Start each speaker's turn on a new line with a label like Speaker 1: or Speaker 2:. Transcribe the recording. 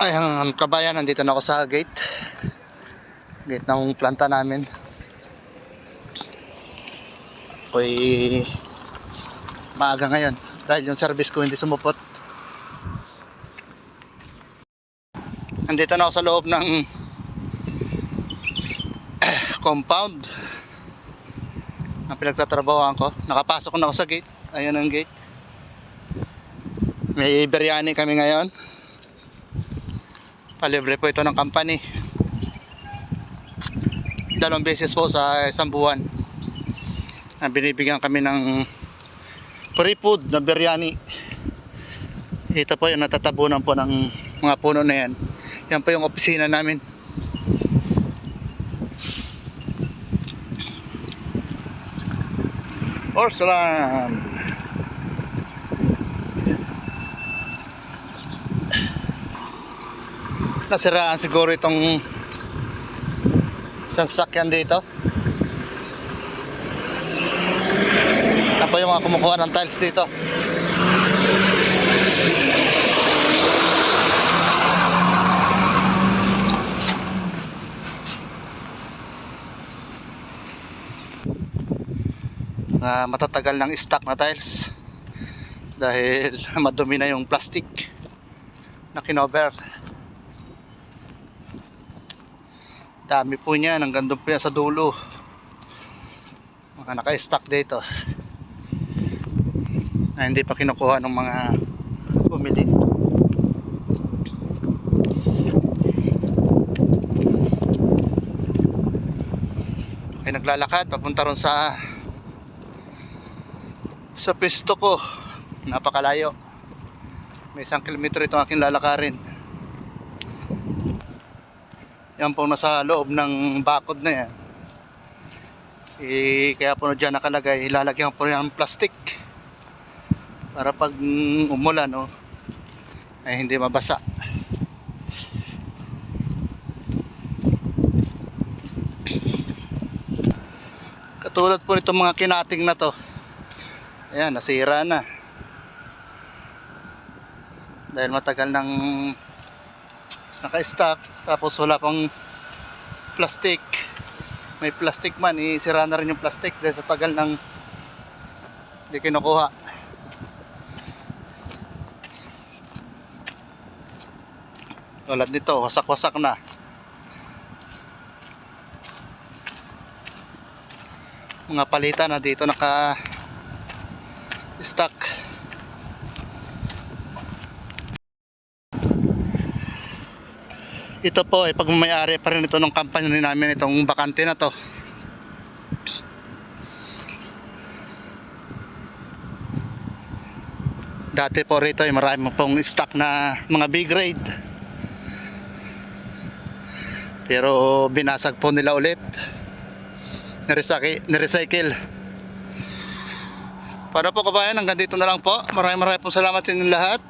Speaker 1: Ayan kabayan, nandito na ako sa gate ng planta namin. Ako'y maaga ngayon dahil yung service ko hindi sumupot. Nandito na ako sa loob ng compound ang pinagtatrabahoan ko. Nakapasok na ako sa gate. Ayan ang gate. May biryani kami ngayon. Palibre po ito ng company. 2 beses po sa isang buwan binibigyan kami ng free food na biryani. Ito po yung natatabunan po ng mga puno na yan. Yan po yung opisina namin. Porcelain. Nasiraan siguro itong isang sasakyan dito. Ako yung mga kumukuha ng tiles dito. Matatagal ng stock na tiles dahil madumi na yung plastic na kinover. Dami po niya, hanggang doon po yan sa dulo. Mga naka-stock dito na hindi pa kinukuha ng mga bumili. Ay naglalakad papunta ron sa pwesto ko. Napakalayo. May 1 kilometro itong aking lalakarin. Yan po nasa loob ng bakod na yan. Kaya po dyan nakalagay, ilalagyan po yung plastic para pag umulan ay hindi mabasa. Katulad po nitong mga kinating na to, ayan, nasira na dahil matagal nang naka-stock, tapos wala pang plastic. May plastic man, sira na rin yung plastic dahil sa tagal nang hindi kinukuha. Tulad nito, wasak-wasak na. Mga palitan na dito naka-stock. Ito po ay pagmamayari pa rin ito ng company namin, itong bakante na to. Dati po rito ay marami pong stock na mga B grade. Pero binasag po nila ulit. Nirecycle. Para po kabayan, hanggang dito na lang po. Maraming po salamat sa inyong lahat.